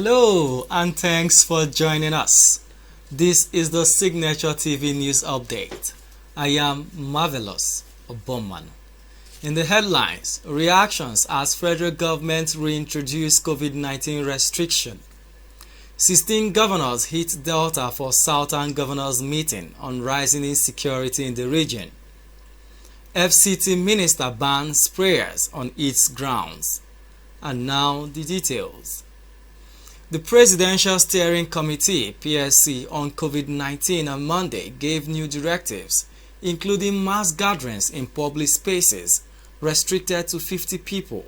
Hello and thanks for joining us. This is the Signature TV News Update. I am Marvelous Obomman. In the headlines, reactions as federal government reintroduce COVID-19 restriction. 16 governors hit Delta for Southern governors meeting on rising insecurity in the region. FCT minister bans sprayers on its grounds. And now the details. The Presidential Steering Committee (PSC) on COVID-19 on Monday gave new directives, including mass gatherings in public spaces restricted to 50 people.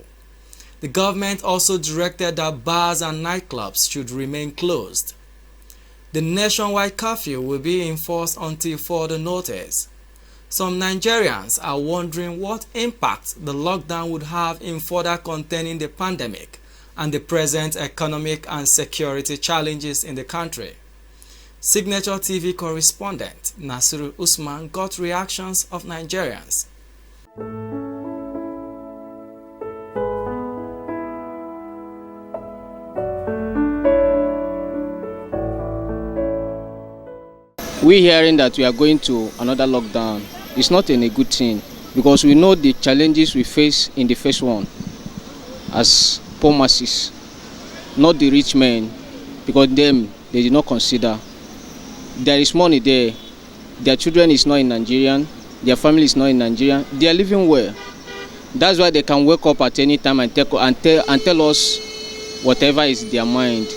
The government also directed that bars and nightclubs should remain closed. The nationwide curfew will be enforced until further notice. Some Nigerians are wondering what impact the lockdown would have in further containing the pandemic and the present economic and security challenges in the country. Signature TV correspondent Nasiru Usman got reactions of Nigerians. We hearing that we are going to another lockdown is not a good thing, because we know the challenges we face in the first one as poor masses, not the rich men, because they did not consider. There is money there, their children is not in Nigeria, their family is not in Nigeria, they are living well. That's why they can wake up at any time and tell us whatever is their mind.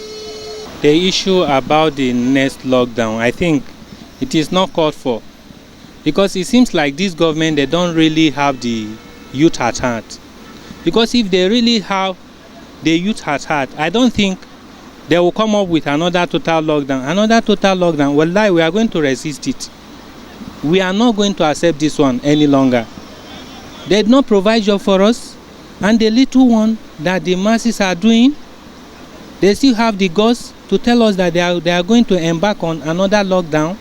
The issue about the next lockdown, I think it is not called for, because it seems like this government, they don't really have the youth at heart. Because if they really have the youth at heart, I don't think they will come up with another total lockdown. Another total lockdown, well, we are going to resist it. We are not going to accept this one any longer. They did not provide job for us, and the little one that the masses are doing, they still have the guts to tell us that they are going to embark on another lockdown.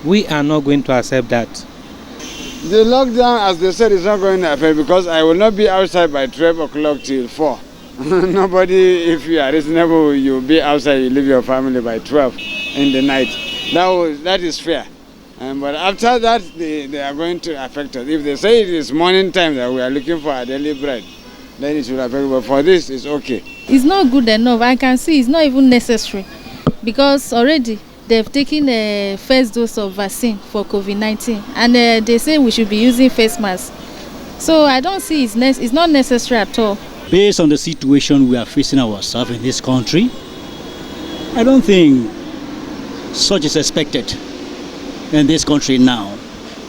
We are not going to accept that. The lockdown, as they said, is not going to affect, because I will not be outside by 12 o'clock till 4. Nobody, if you are reasonable, you will be outside, you leave your family by 12 in the night. That is fair. But after that, they are going to affect us. If they say it is morning time that we are looking for a daily bread, then it will affect. But for this, it's okay. It's not good enough. I can see it's not even necessary, because already they've taken a first dose of vaccine for COVID-19, and they say we should be using face masks. So I don't see it's not necessary at all. Based on the situation we are facing ourselves in this country, I don't think such is expected in this country now,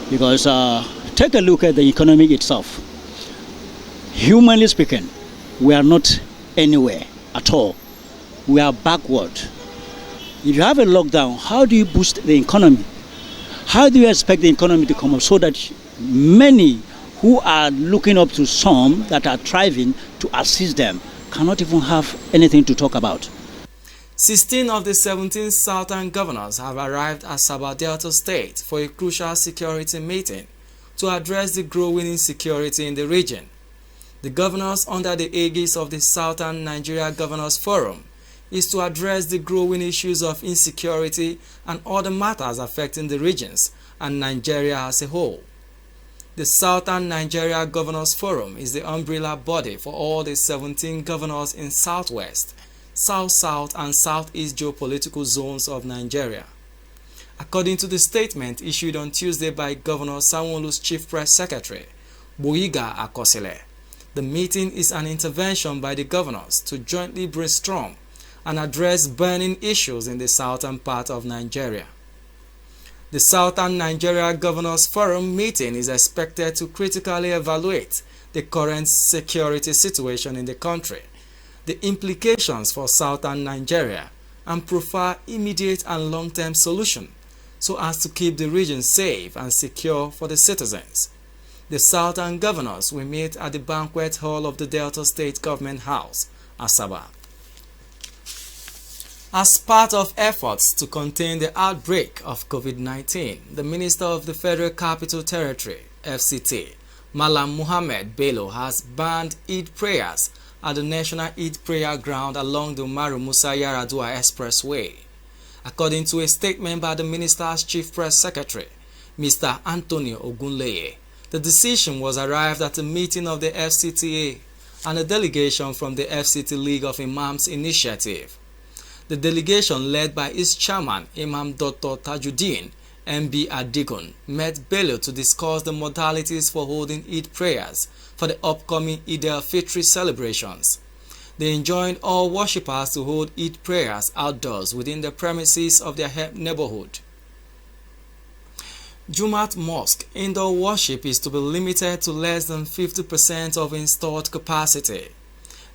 because take a look at the economy itself. Humanly speaking, we are not anywhere at all. We are backward. If you have a lockdown, how do you boost the economy? How do you expect the economy to come up so that many who are looking up to some that are thriving to assist them cannot even have anything to talk about? 16 of the 17 Southern governors have arrived at Asaba Delta State for a crucial security meeting to address the growing insecurity in the region. The governors, under the aegis of the Southern Nigeria Governors Forum, is to address the growing issues of insecurity and other matters affecting the regions and Nigeria as a whole. The Southern Nigeria Governors Forum is the umbrella body for all the 17 governors in Southwest, South-South and Southeast geopolitical zones of Nigeria. According to the statement issued on Tuesday by Governor Sanwo-Olu's Chief Press Secretary, Boyiga Akosile, the meeting is an intervention by the governors to jointly brainstorm and address burning issues in the southern part of Nigeria. The Southern Nigeria Governors Forum meeting is expected to critically evaluate the current security situation in the country, the implications for Southern Nigeria, and profile immediate and long-term solutions so as to keep the region safe and secure for the citizens. The Southern governors will meet at the banquet hall of the Delta State Government House, Asaba. As part of efforts to contain the outbreak of COVID-19, the Minister of the Federal Capital Territory, FCT, Malam Muhammad Bello, has banned Eid prayers at the National Eid Prayer Ground along the Umaru Musa Yaradua Expressway. According to a statement by the Minister's Chief Press Secretary, Mr. Antonio Ogunleye, the decision was arrived at a meeting of the FCTA and a delegation from the FCT League of Imams Initiative. The delegation, led by its chairman, Imam Dr. Tajuddin MB Adigun, met Bello to discuss the modalities for holding Eid prayers for the upcoming Eid al-Fitr celebrations. They enjoined all worshippers to hold Eid prayers outdoors within the premises of their neighborhood. Jumat Mosque indoor worship is to be limited to less than 50% of installed capacity.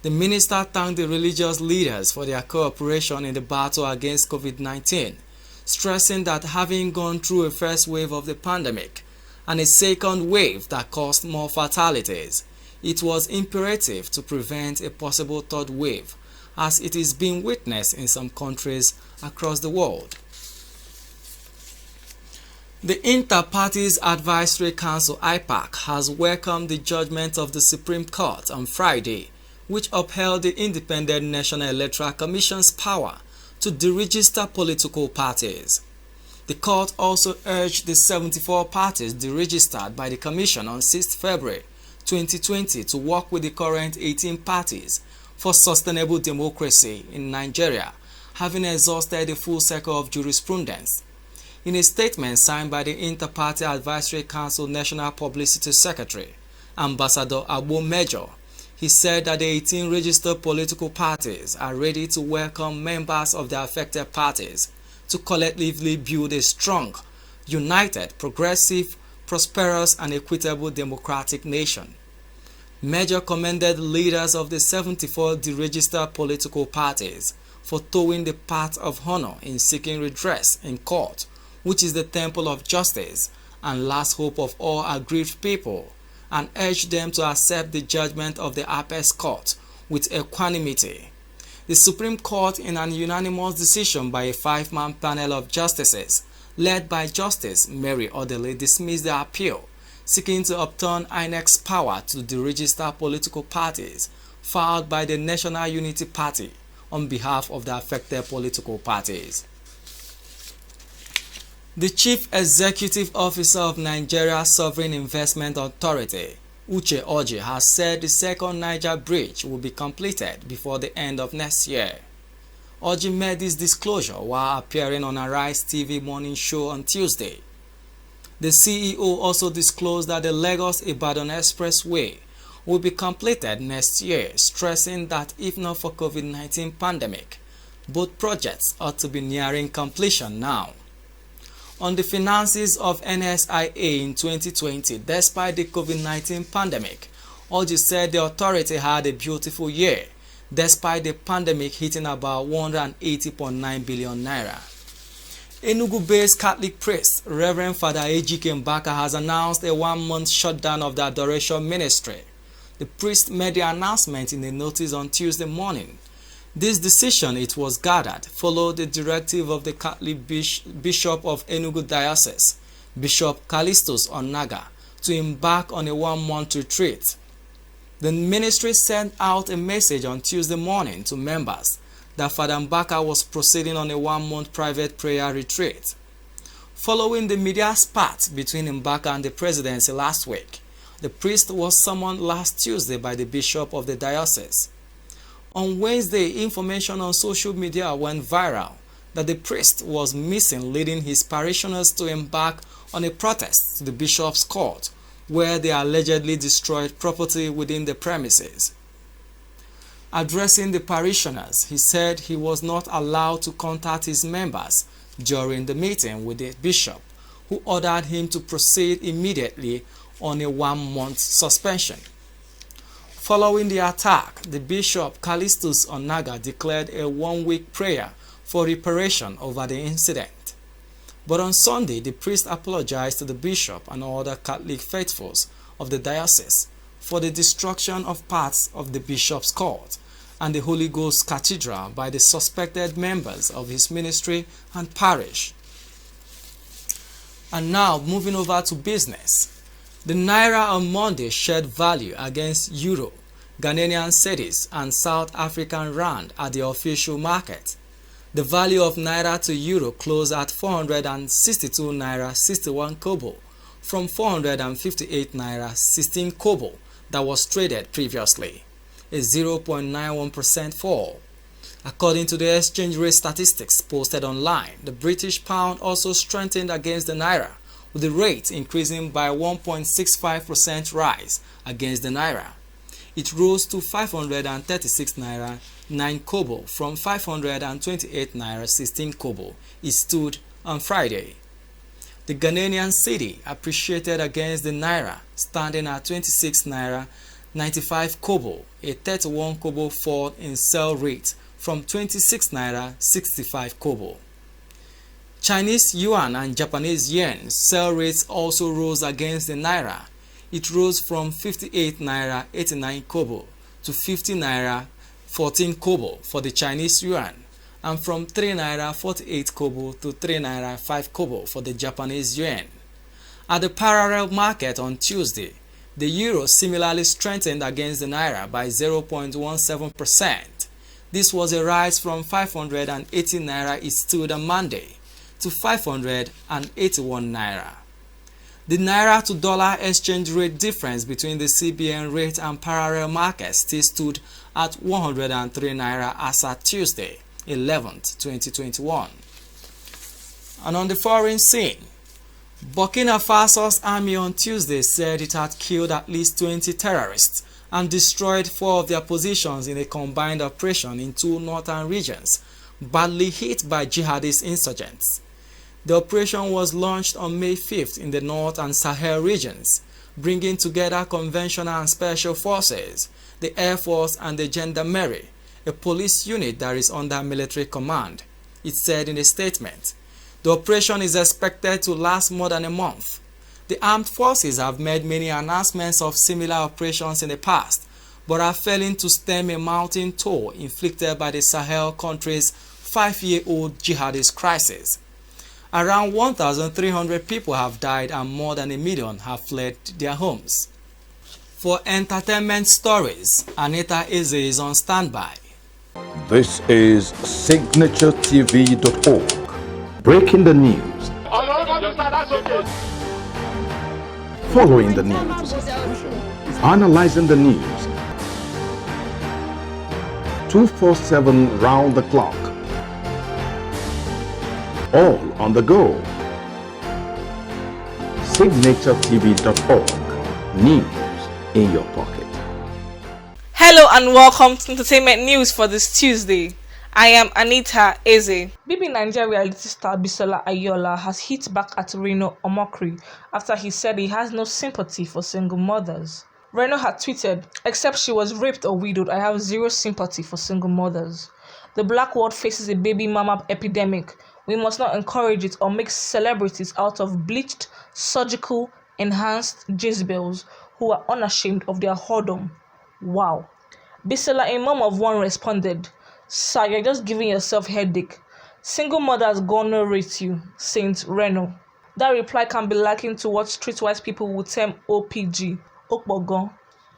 The minister thanked the religious leaders for their cooperation in the battle against COVID-19, stressing that having gone through a first wave of the pandemic and a second wave that caused more fatalities, it was imperative to prevent a possible third wave, as it is being witnessed in some countries across the world. The Inter-Parties Advisory Council (IPAC) has welcomed the judgment of the Supreme Court on Friday, which upheld the Independent National Electoral Commission's power to deregister political parties. The court also urged the 74 parties deregistered by the Commission on 6 February 2020 to work with the current 18 parties for sustainable democracy in Nigeria, having exhausted the full cycle of jurisprudence. In a statement signed by the Inter-Party Advisory Council National Publicity Secretary, Ambassador Agbo Major, he said that the 18 registered political parties are ready to welcome members of the affected parties to collectively build a strong, united, progressive, prosperous, and equitable democratic nation. Major commended the leaders of the 74 deregistered political parties for towing the path of honor in seeking redress in court, which is the temple of justice and last hope of all aggrieved people, and urged them to accept the judgment of the Apex Court with equanimity. The Supreme Court, in an unanimous decision by a 5-man panel of justices, led by Justice Mary Odele, dismissed the appeal, seeking to upturn INEC's power to deregister political parties filed by the National Unity Party on behalf of the affected political parties. The Chief Executive Officer of Nigeria's Sovereign Investment Authority, Uche Orji, has said the second Niger Bridge will be completed before the end of next year. Orji made this disclosure while appearing on Arise TV morning show on Tuesday. The CEO also disclosed that the Lagos-Ibadan Expressway will be completed next year, stressing that if not for COVID-19 pandemic, both projects ought to be nearing completion now. On the finances of NSIA in 2020, despite the COVID-19 pandemic, Orji said the authority had a beautiful year, despite the pandemic hitting about 180.9 billion naira. Enugu-based Catholic priest Reverend Father Ejike Mbaka has announced a 1-month shutdown of the adoration ministry. The priest made the announcement in a notice on Tuesday morning. This decision, it was gathered, followed the directive of the Catholic Bishop of Enugu Diocese, Bishop Callistus Onaga, to embark on a 1-month retreat. The ministry sent out a message on Tuesday morning to members that Father Mbaka was proceeding on a 1-month private prayer retreat. Following the media spat between Mbaka and the presidency last week, the priest was summoned last Tuesday by the bishop of the diocese. On Wednesday, information on social media went viral that the priest was missing, leading his parishioners to embark on a protest to the bishop's court, where they allegedly destroyed property within the premises. Addressing the parishioners, he said he was not allowed to contact his members during the meeting with the bishop, who ordered him to proceed immediately on a 1-month suspension. Following the attack, the Bishop Callistus Onaga declared a 1-week prayer for reparation over the incident. But on Sunday, the priest apologized to the bishop and other Catholic faithfuls of the diocese for the destruction of parts of the bishop's court and the Holy Ghost Cathedral by the suspected members of his ministry and parish. And now, moving over to business. The Naira on Monday shed value against Euro, Ghanaian cedis and South African rand at the official market. The value of naira to euro closed at 462 naira 61 kobo from 458 naira 16 kobo that was traded previously, a 0.91% fall. According to the exchange rate statistics posted online, the British pound also strengthened against the naira, with the rate increasing by 1.65% rise against the naira. It rose to 536 naira 9 kobo from 528 naira 16 kobo it stood on Friday. The Ghanaian cedi appreciated against the naira, standing at 26 naira 95 kobo, a 31 kobo fall in sell rate from 26 naira 65 kobo. Chinese yuan and Japanese yen sell rates also rose against the naira. It rose from 58 naira 89 kobo to 50 naira 14 kobo for the Chinese yuan, and from 3 naira 48 kobo to 3 naira 5 kobo for the Japanese yuan. At the parallel market on Tuesday, the euro similarly strengthened against the naira by 0.17%. This was a rise from 580 naira it stood on Monday to 581 naira. The naira to dollar exchange rate difference between the CBN rate and parallel market still stood at 103 naira as at Tuesday, 11th, 2021. And on the foreign scene, Burkina Faso's army on Tuesday said it had killed at least 20 terrorists and destroyed 4 of their positions in a combined operation in 2 northern regions badly hit by jihadist insurgents. The operation was launched on May 5th in the North and Sahel regions, bringing together conventional and special forces, the Air Force and the Gendarmerie, a police unit that is under military command, it said in a statement. The operation is expected to last more than a month. The armed forces have made many announcements of similar operations in the past, but are failing to stem a mounting toll inflicted by the Sahel country's 5-year-old jihadist crisis. Around 1,300 people have died and more than 1 million have fled their homes. For entertainment stories, Anita Eze is on standby. This is SignatureTV.org. Breaking the news. Following the news. Analyzing the news. 247 round the clock. All on the go. SignatureTV.org. News in your pocket. Hello and welcome to Entertainment News for this Tuesday. I am Anita Eze. BB Nigeria reality star Bisola Ayola has hit back at Reno Omokri after he said he has no sympathy for single mothers. Reno had tweeted, "Except she was raped or widowed, I have zero sympathy for single mothers. The black world faces a baby mama epidemic. We must not encourage it or make celebrities out of bleached, surgical, enhanced Jezebels who are unashamed of their whoredom." Wow. Bisola, a mom of 1, responded, "Sir, you're just giving yourself headache. Single mothers gonna rate you, Saint Reno." That reply can be likened to what streetwise people would term OPG, Okpogon.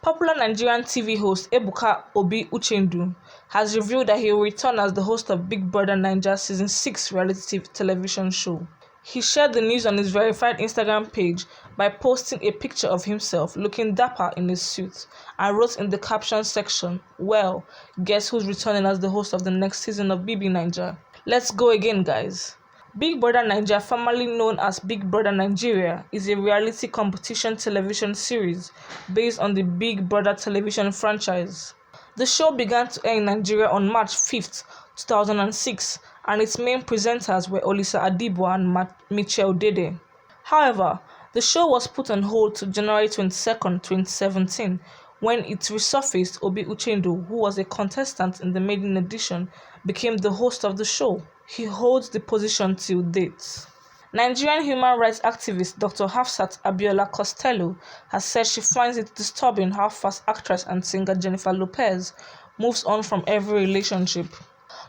Popular Nigerian TV host Ebuka Obi Uchendu has revealed that he will return as the host of Big Brother Naija Season 6 reality television show. He shared the news on his verified Instagram page by posting a picture of himself looking dapper in his suit and wrote in the caption section, "Well, guess who's returning as the host of the next season of BB Naija? Let's go again, guys." Big Brother Naija, formerly known as Big Brother Nigeria, is a reality competition television series based on the Big Brother television franchise. The show began to air in Nigeria on March 5th, 2006, and its main presenters were Olisa Adibwa and Michelle Dede. However, the show was put on hold to January 22nd, 2017, when it resurfaced. Obi Uchendu, who was a contestant in the maiden edition, became the host of the show. He holds the position till date. Nigerian human rights activist Dr. Hafsat Abiola Costello has said she finds it disturbing how fast actress and singer Jennifer Lopez moves on from every relationship.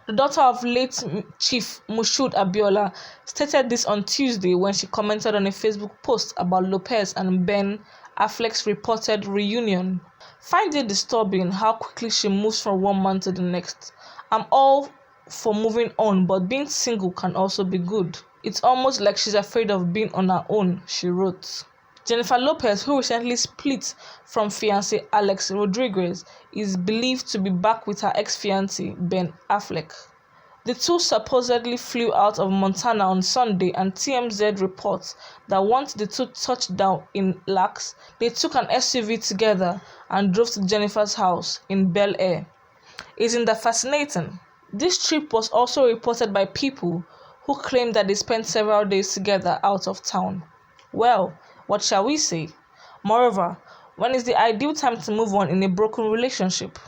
The daughter of late Chief Moshood Abiola stated this on Tuesday when she commented on a Facebook post about Lopez and Ben Affleck's reported reunion. Find it disturbing how quickly she moves from one man to the next. I'm all for moving on, but being single can also be good. It's almost like she's afraid of being on her own, she wrote. Jennifer Lopez, who recently split from fiancé Alex Rodriguez, is believed to be back with her ex-fiancé Ben Affleck. The two supposedly flew out of Montana on Sunday, and TMZ reports that once the two touched down in Lax, they took an SUV together and drove to Jennifer's house in Bel Air. Isn't that fascinating? This trip was also reported by people who claimed that they spent several days together out of town. Well, what shall we say? Moreover, when is the ideal time to move on in a broken relationship?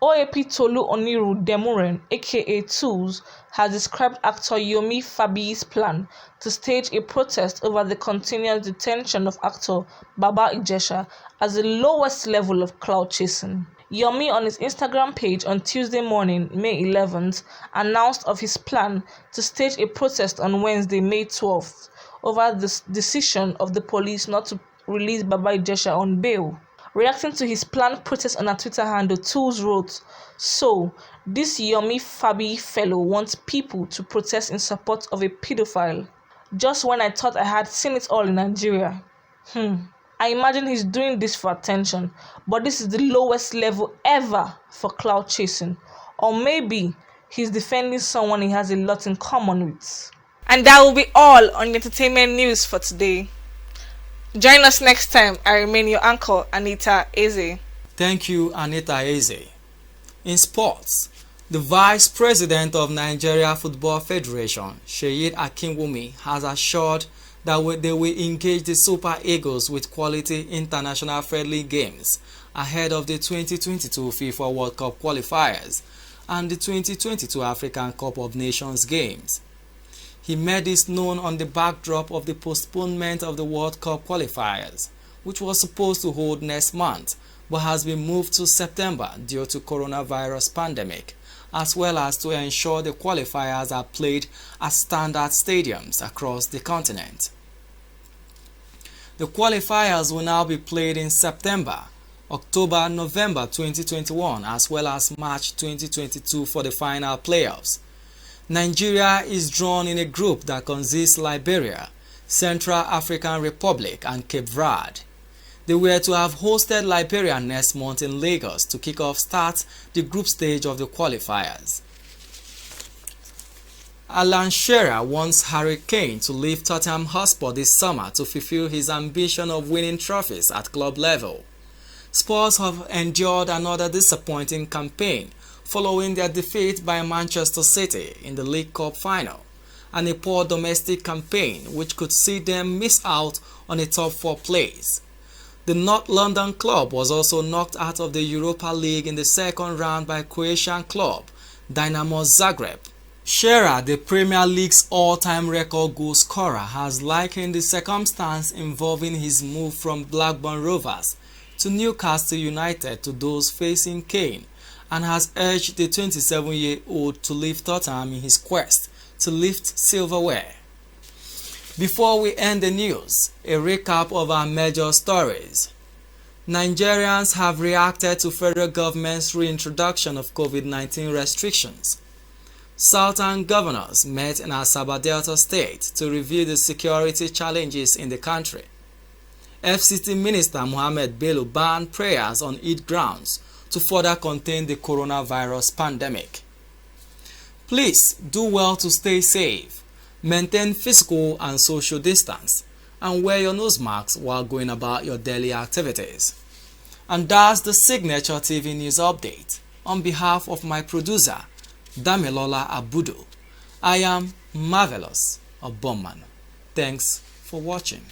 OAP Tolu Oniru Demuren, aka Tools, has described actor Yomi Fabiyi's plan to stage a protest over the continuous detention of actor Baba Ijesha as the lowest level of clout chasing. Yomi, on his Instagram page on Tuesday morning, May 11th, announced of his plan to stage a protest on Wednesday, May 12th, over the decision of the police not to release Baba Ijesha on bail. Reacting to his planned protest on her Twitter handle, Tools wrote, "So, this Yomi Fabiyi fellow wants people to protest in support of a pedophile. Just when I thought I had seen it all in Nigeria. I imagine he's doing this for attention, but this is the lowest level ever for clout chasing. Or maybe he's defending someone he has a lot in common with." And that will be all on the entertainment news for today. Join us next time. I remain your anchor, Anita Eze. Thank you, Anita Eze. In sports, the Vice President of Nigeria Football Federation, Sheyi Akinwumi, has assured that they will engage the Super Eagles with quality international friendly games ahead of the 2022 FIFA World Cup qualifiers and the 2022 African Cup of Nations games. He made this known on the backdrop of the postponement of the World Cup qualifiers, which was supposed to hold next month but has been moved to September due to coronavirus pandemic, as well as to ensure the qualifiers are played at standard stadiums across the continent. The qualifiers will now be played in September, October, November 2021, as well as March 2022 for the final playoffs. Nigeria is drawn in a group that consists Liberia, Central African Republic and Cape Verde. They were to have hosted Liberia next month in Lagos to kick off the group stage of the qualifiers. Alan Shearer wants Harry Kane to leave Tottenham Hotspur this summer to fulfill his ambition of winning trophies at club level. Spurs have endured another disappointing campaign following their defeat by Manchester City in the League Cup final, and a poor domestic campaign which could see them miss out on a top 4 place. The North London club was also knocked out of the Europa League in the second round by Croatian club Dinamo Zagreb. Shearer, the Premier League's all-time record goal scorer, has likened the circumstance involving his move from Blackburn Rovers to Newcastle United to those facing Kane, and has urged the 27-year-old to leave Tottenham in his quest to lift silverware. Before we end the news, a recap of our major stories. Nigerians have reacted to federal government's reintroduction of COVID-19 restrictions. Southern governors met in Asaba Delta State to review the security challenges in the country. FCT Minister Mohammed Bello banned prayers on Eid grounds to further contain the coronavirus pandemic. Please do well to stay safe, maintain physical and social distance, and wear your nose masks while going about your daily activities. And that's the Signature TV News Update. On behalf of my producer, Damilola Abudu, I am Marvelous Obomman. Thanks for watching.